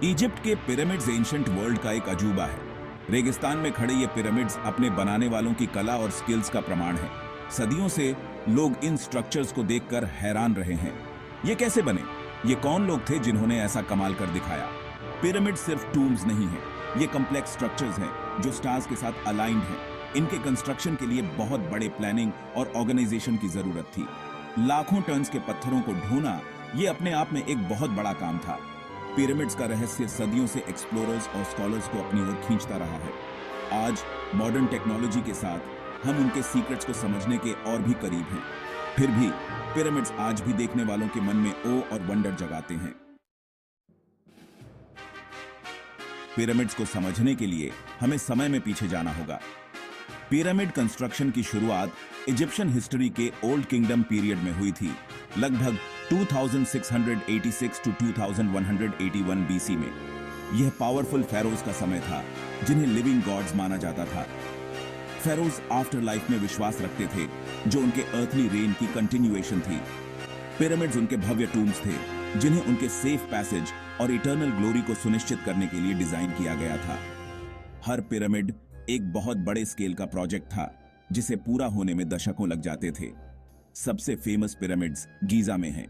Egypt के pyramids ancient world का एक अजूबा है। रेगिस्तान में खड़े ये पिरामिड्स अपने बनाने वालों की कला और स्किल्स का प्रमाण है। सदियों से लोग इन स्ट्रक्चर्स को देखकर हैरान रहे हैं। ये कैसे बने? ये कौन लोग थे जिन्होंने ऐसा कमाल कर दिखाया? पिरामिड सिर्फ टूम्स नहीं है, ये कॉम्प्लेक्स स्ट्रक्चर्स हैं जो स्टार्स के साथ अलाइंड हैं। इनके कंस्ट्रक्शन के लिए बहुत बड़े प्लानिंग और ऑर्गेनाइजेशन की जरूरत थी। लाखों टन्स के पत्थरों को ढोना ये अपने आप में एक बहुत बड़ा काम था। पिरामिड्स का रहस्य सदियों से एक्सप्लोरर्स और स्कॉलर्स को अपनी ओर खींचता रहा है। आज मॉडर्न टेक्नोलॉजी के साथ हम उनके सीक्रेट्स को समझने के और भी करीब हैं। फिर भी पिरामिड्स आज भी देखने वालों के मन में ओ और वंडर जगाते हैं। पिरामिड्स को समझने के लिए हमें समय में पीछे जाना होगा। पिरामिड कंस्ट्रक्शन की शुरुआत इजिप्शियन हिस्ट्री के ओल्ड किंगडम पीरियड में हुई थी, लगभग 2686 टू 2181 बीसी में। यह पावरफुल फेरोज का समय था जिन्हें लिविंग गॉड्स माना जाता था। फेरोज आफ्टर लाइफ में विश्वास रखते थे जो उनके अर्थली रेन की कंटिन्यूएशन थी। पिरामिड्स उनके भव्य टूम्स थे जिन्हें उनके सेफ पैसेज और इटर्नल ग्लोरी को सुनिश्चित करने के लिए डिजाइन किया गया था। हर पिरामिड एक बहुत बड़े स्केल का प्रोजेक्ट था जिसे पूरा होने में दशकों लग जाते थे। सबसे फेमस पिरामिड्स गीजा में हैं,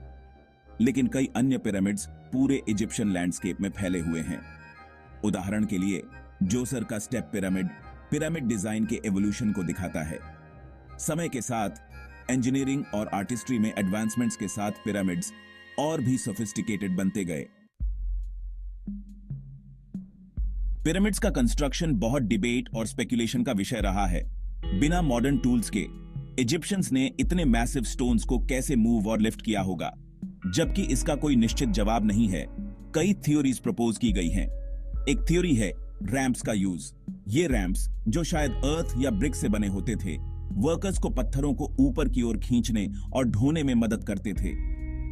लेकिन कई अन्य पिरामिड्स पूरे इजिप्शियन लैंडस्केप में फैले हुए हैं। उदाहरण के लिए जोसर का स्टेप पिरामिड पिरामिड डिजाइन के एवोल्यूशन को दिखाता है। समय के साथ इंजीनियरिंग और आर्टिस्ट्री में एडवांसमेंट्स के साथ पिरामिड्स और भी सोफिस्टिकेटेड बनते गए। पिरामिड्स का कंस्ट्रक्शन बहुत डिबेट और स्पेकुलेशन का विषय रहा है। बिना मॉडर्न टूल्स के इजिप्शियंस ने इतने मैसिव स्टोन्स को कैसे मूव और लिफ्ट किया होगा, जबकि इसका कोई निश्चित जवाब नहीं है। कई थ्योरीज प्रपोज की गई हैं। एक थ्योरी है रैंप्स का यूज। ये रैंप्स, जो शायद अर्थ या ब्रिक से बने होते थे, वर्कर्स को पत्थरों को ऊपर की ओर खींचने और ढोने में मदद करते थे।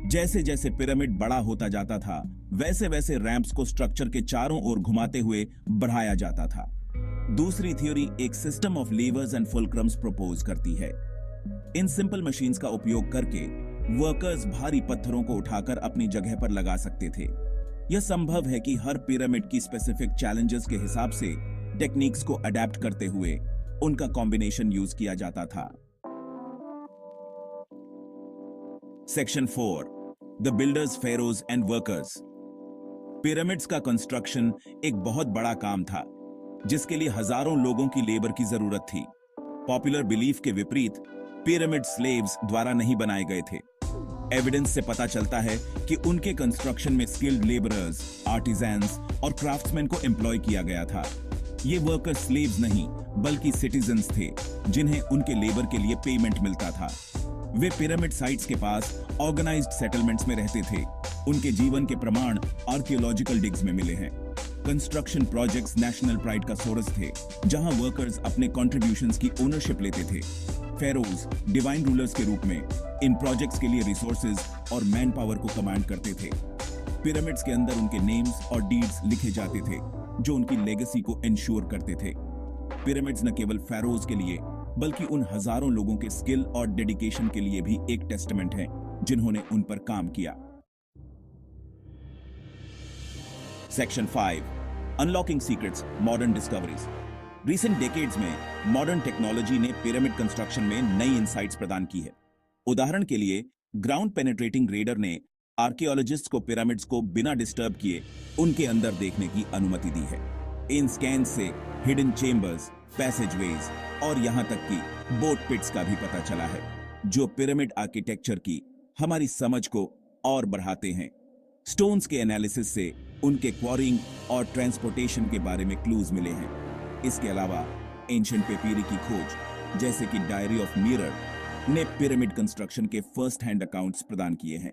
जैसे जैसे पिरामिड बड़ा होता जाता था, वैसे वैसे रैंप्स को स्ट्रक्चर के चारों ओर घुमाते हुए बढ़ाया जाता था। दूसरी थ्योरी एक system of levers and fulcrums propose करती है। इन सिंपल मशीन्स का उपयोग करके वर्कर्स भारी पत्थरों को उठाकर अपनी जगह पर लगा सकते थे। यह संभव है कि हर पिरामिड की स्पेसिफिक चैलेंजेस के हिसाब से टेक्निक्स को अडेप्ट करते हुए उनका कॉम्बिनेशन यूज किया जाता था। Section 4, the builders, Feroz and workers. Pyramids का कंस्ट्रक्शन एक बहुत बड़ा काम था जिसके लिए हजारों लोगों की लेबर की जरूरत थी। पॉपुलर बिलीफ के विपरीत पिरामिड स्लेव्स द्वारा नहीं बनाए गए थे। एविडेंस से पता चलता है कि उनके कंस्ट्रक्शन में स्किल्ड लेबरर्स, आर्टिजन्स और क्राफ्ट्समैन को एम्प्लॉय किया गया था। ये वर्कर स्लेव्स नहीं बल्कि सिटीजन्स थे जिन्हें उनके लेबर के लिए पेमेंट मिलता था। वे पिरामिड साइट्स के पास ऑर्गेनाइज्ड सेटलमेंट्स में रहते थे। उनके जीवन के प्रमाण आर्कियोलॉजिकल डिग्स में मिले हैं। कंस्ट्रक्शन प्रोजेक्ट्स नेशनल प्राइड का सोर्स थे, जहां वर्कर्स अपने कंट्रीब्यूशंस की ओनरशिप लेते थे। फेरोज डिवाइन रूलर्स के रूप में इन प्रोजेक्ट्स के लिए रिसोर्सेज और मैन पावर को कमांड करते थे। पिरामिड्स के अंदर उनके नेम्स और डीड्स लिखे जाते थे जो उनकी लेगेसी को इंश्योर करते थे। पिरामिड्स न केवल फेरोज के लिए बल्कि उन हजारों लोगों के स्किल और डेडिकेशन के लिए भी एक टेस्टामेंट है जिन्होंने उन पर काम किया। Section 5, unlocking secrets, modern discoveries. Recent decades में मॉडर्न टेक्नोलॉजी ने पिरामिड कंस्ट्रक्शन में नई इंसाइट्स प्रदान की है। उदाहरण के लिए ग्राउंड पेनिट्रेटिंग रेडर ने आर्कियोलॉजिस्ट्स को पिरामिड्स को बिना डिस्टर्ब किए उनके अंदर देखने की अनुमति दी है। इन स्कैन से हिडन चेम्बर्स, पैसेजवेज और यहां तक कि बोट पिट्स का भी पता चला है, जो पिरामिड आर्किटेक्चर की हमारी समझ को और बढ़ाते हैं। स्टोन्स के एनालिसिस से उनके क्वारिंग और ट्रांसपोर्टेशन के बारे में क्लूज मिले हैं। इसके अलावा एंशिएंट पेपीरी की खोज, जैसे कि डायरी ऑफ मिरर, ने पिरामिड कंस्ट्रक्शन के फर्स्ट हैंड अकाउंट्स प्रदान किए हैं।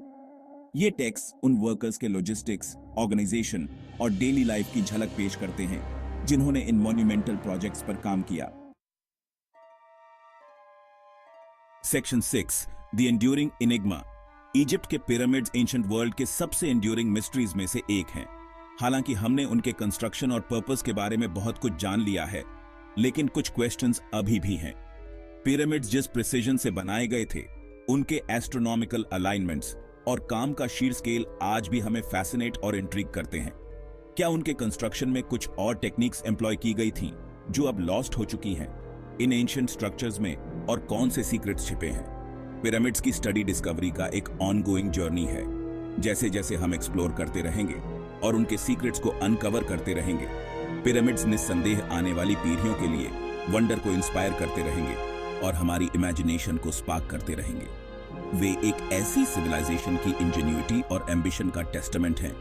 ये टेक्स्ट उन वर्कर्स के लॉजिस्टिक्स, ऑर्गेनाइजेशन और डेली लाइफ की झलक पेश करते हैं जिन्होंने इन मॉन्यूमेंटल प्रोजेक्ट्स पर काम किया। Section 6, the enduring Enigma. Egypt के पिरामिड्स एंशिएंट वर्ल्ड के सबसे एंड्यूरिंग मिस्ट्रीज में से एक हैं। हालांकि हमने उनके कंस्ट्रक्शन और पर्पस के बारे में बहुत कुछ जान लिया है, लेकिन कुछ क्वेश्चंस अभी भी हैं। पिरामिड्स जिस प्रिसिजन से बनाए गए थे, उनके एस्ट्रोनॉमिकल अलाइनमेंट्स और काम का शीर स्केल आज भी हमें फैसिनेट और इंट्रिग करते हैं। क्या उनके कंस्ट्रक्शन में कुछ और टेक्निक्स एम्प्लॉय की गई थीं जो अब लॉस्ट हो चुकी हैं? इन एंशिएंट स्ट्रक्चर्स में और कौन से सीक्रेट्स छिपे हैं? पिरामिड्स की स्टडी डिस्कवरी का एक ऑनगोइंग जर्नी है। जैसे जैसे हम एक्सप्लोर करते रहेंगे और उनके सीक्रेट्स को अनकवर करते रहेंगे, पिरामिड्स निस्संदेह आने वाली पीढ़ियों के लिए वंडर को इंस्पायर करते रहेंगे और हमारी इमेजिनेशन को स्पार्क करते रहेंगे। वे एक ऐसी सिविलाइजेशन की इंजेन्युइटी और एम्बिशन का टेस्टामेंट हैं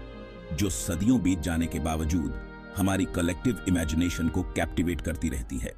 जो सदियों बीत जाने के बावजूद हमारी कलेक्टिव इमेजिनेशन को कैप्टिवेट करती रहती है।